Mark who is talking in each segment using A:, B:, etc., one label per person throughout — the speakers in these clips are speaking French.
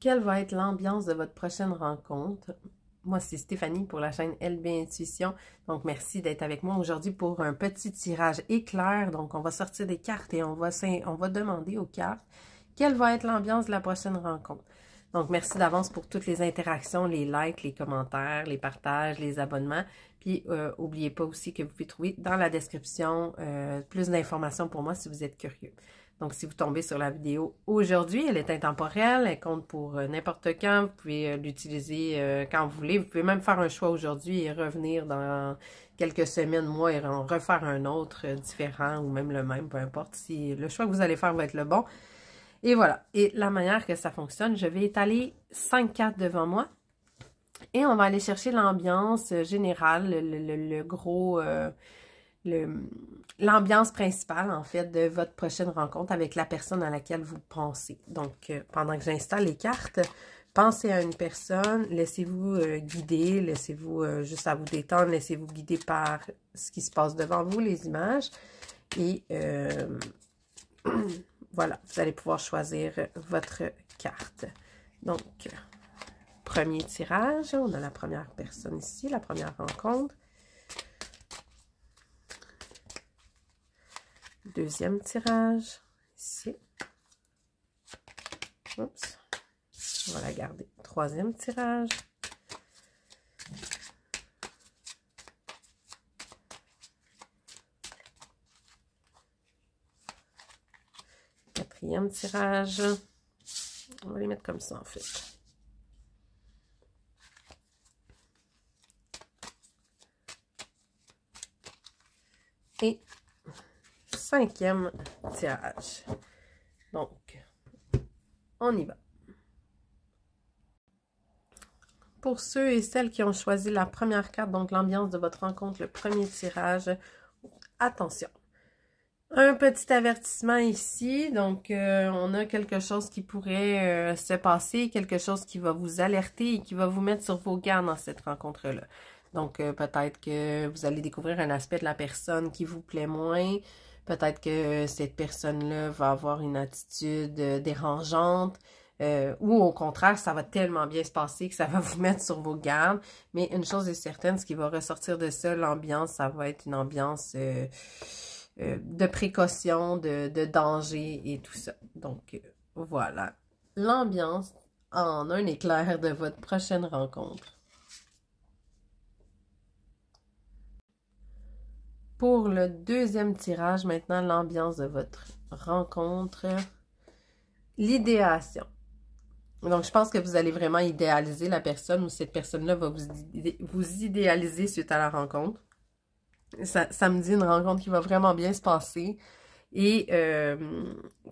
A: quelle va être l'ambiance de votre prochaine rencontre? Moi, c'est Stéphanie pour la chaîne LB Intuition. Donc, merci d'être avec moi aujourd'hui pour un petit tirage éclair. Donc, on va sortir des cartes et on va demander aux cartes quelle va être l'ambiance de la prochaine rencontre. Donc, merci d'avance pour toutes les interactions, les likes, les commentaires, les partages, les abonnements. Puis, n'oubliez pas aussi que vous pouvez trouver dans la description plus d'informations pour moi si vous êtes curieux. Donc, si vous tombez sur la vidéo aujourd'hui, elle est intemporelle, elle compte pour n'importe quand. Vous pouvez l'utiliser quand vous voulez. Vous pouvez même faire un choix aujourd'hui et revenir dans quelques semaines, mois, et en refaire un autre différent ou même le même, peu importe. Si le choix que vous allez faire va être le bon. Et voilà. Et la manière que ça fonctionne, je vais étaler 5 cartes devant moi. Et on va aller chercher l'ambiance générale, le gros... l'ambiance principale, en fait, de votre prochaine rencontre avec la personne à laquelle vous pensez. Donc, pendant que j'installe les cartes, pensez à une personne, laissez-vous guider, laissez-vous juste à vous détendre, laissez-vous guider par ce qui se passe devant vous, les images. Et voilà, vous allez pouvoir choisir votre carte. Donc, premier tirage, on a la première personne ici, la première rencontre. Deuxième tirage, ici. Oups. On va la garder. Troisième tirage. Quatrième tirage. On va les mettre comme ça, en fait. Et cinquième tirage. Donc, on y va. Pour ceux et celles qui ont choisi la première carte, donc l'ambiance de votre rencontre, le premier tirage, attention. Un petit avertissement ici, donc on a quelque chose qui pourrait se passer, quelque chose qui va vous alerter et qui va vous mettre sur vos gardes dans cette rencontre-là. Donc, peut-être que vous allez découvrir un aspect de la personne qui vous plaît moins. Peut-être que cette personne-là va avoir une attitude dérangeante. Ou au contraire, ça va tellement bien se passer que ça va vous mettre sur vos gardes. Mais une chose est certaine, ce qui va ressortir de ça, l'ambiance, ça va être une ambiance de précaution, de danger et tout ça. Donc, voilà. L'ambiance en un éclair de votre prochaine rencontre. Pour le deuxième tirage, maintenant, l'ambiance de votre rencontre, l'idéation. Donc, je pense que vous allez vraiment idéaliser la personne ou cette personne-là va vous idéaliser suite à la rencontre. Ça me dit une rencontre qui va vraiment bien se passer et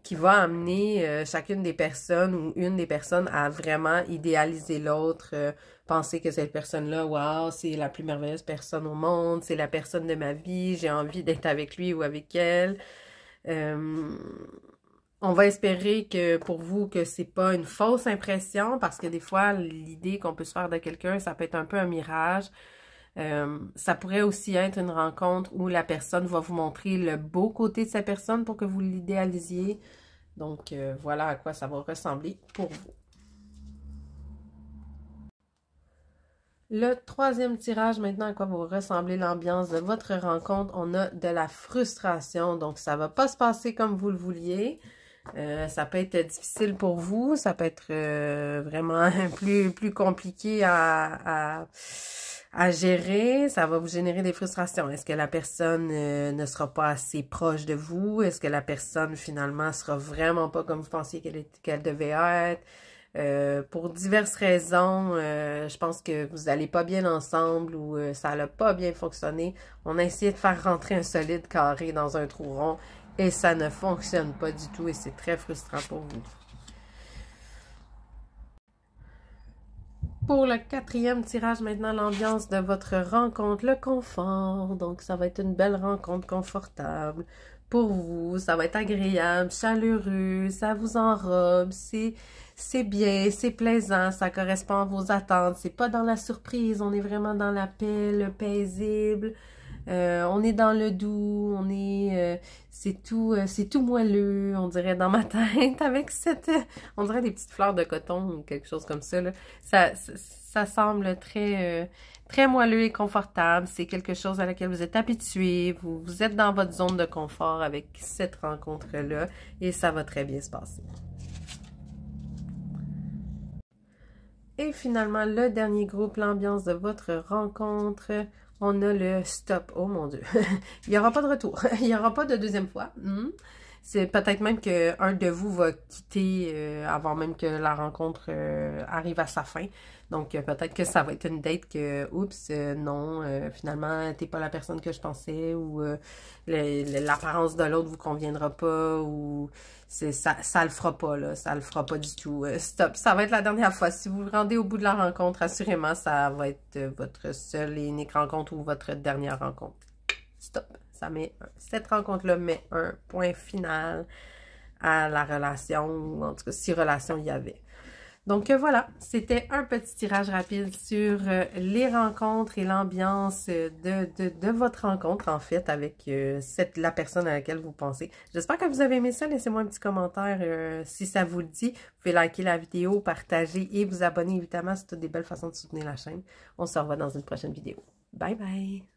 A: qui va amener chacune des personnes ou une des personnes à vraiment idéaliser l'autre, penser que cette personne-là, wow, c'est la plus merveilleuse personne au monde, c'est la personne de ma vie, j'ai envie d'être avec lui ou avec elle. On va espérer que pour vous, que c'est pas une fausse impression, parce que des fois, l'idée qu'on peut se faire de quelqu'un, ça peut être un peu un mirage. Ça pourrait aussi être une rencontre où la personne va vous montrer le beau côté de sa personne pour que vous l'idéalisiez. Donc, voilà à quoi ça va ressembler pour vous. Le troisième tirage, maintenant, à quoi va ressembler l'ambiance de votre rencontre. On a de la frustration, donc ça va pas se passer comme vous le vouliez. Ça peut être difficile pour vous, ça peut être vraiment plus compliqué à gérer, ça va vous générer des frustrations. Est-ce que la personne ne sera pas assez proche de vous? Est-ce que la personne, finalement, sera vraiment pas comme vous pensiez qu'elle devait être? Pour diverses raisons, je pense que vous n'allez pas bien ensemble ou ça n'a pas bien fonctionné. On a essayé de faire rentrer un solide carré dans un trou rond et ça ne fonctionne pas du tout et c'est très frustrant pour vous. Pour le quatrième tirage, maintenant, l'ambiance de votre rencontre, le confort. Donc, ça va être une belle rencontre confortable pour vous. Ça va être agréable, chaleureux, ça vous enrobe, c'est bien, c'est plaisant, ça correspond à vos attentes. C'est pas dans la surprise, on est vraiment dans la paix, le paisible. On est dans le doux, c'est tout moelleux, on dirait dans ma tête, avec on dirait des petites fleurs de coton ou quelque chose comme ça, là. Ça semble très moelleux et confortable. C'est quelque chose à laquelle vous êtes habitué. Vous êtes dans votre zone de confort avec cette rencontre-là et ça va très bien se passer. Et finalement, le dernier groupe, l'ambiance de votre rencontre. On a le stop. Oh mon Dieu. Il n'y aura pas de retour. Il n'y aura pas de deuxième fois. C'est peut-être même qu'un de vous va quitter avant même que la rencontre arrive à sa fin. Donc, peut-être que ça va être une date que, oups, non, finalement, t'es pas la personne que je pensais, ou l'apparence de l'autre vous conviendra pas, ou ça le fera pas, là, ça le fera pas du tout. Stop, ça va être la dernière fois. Si vous vous rendez au bout de la rencontre, assurément, ça va être votre seule et unique rencontre ou votre dernière rencontre. Stop. Cette rencontre-là met un point final à la relation, ou en tout cas, si relation il y avait. Donc voilà, c'était un petit tirage rapide sur les rencontres et l'ambiance de votre rencontre, en fait, avec la personne à laquelle vous pensez. J'espère que vous avez aimé ça. Laissez-moi un petit commentaire si ça vous le dit. Vous pouvez liker la vidéo, partager et vous abonner, évidemment. C'est toutes des belles façons de soutenir la chaîne. On se revoit dans une prochaine vidéo. Bye bye!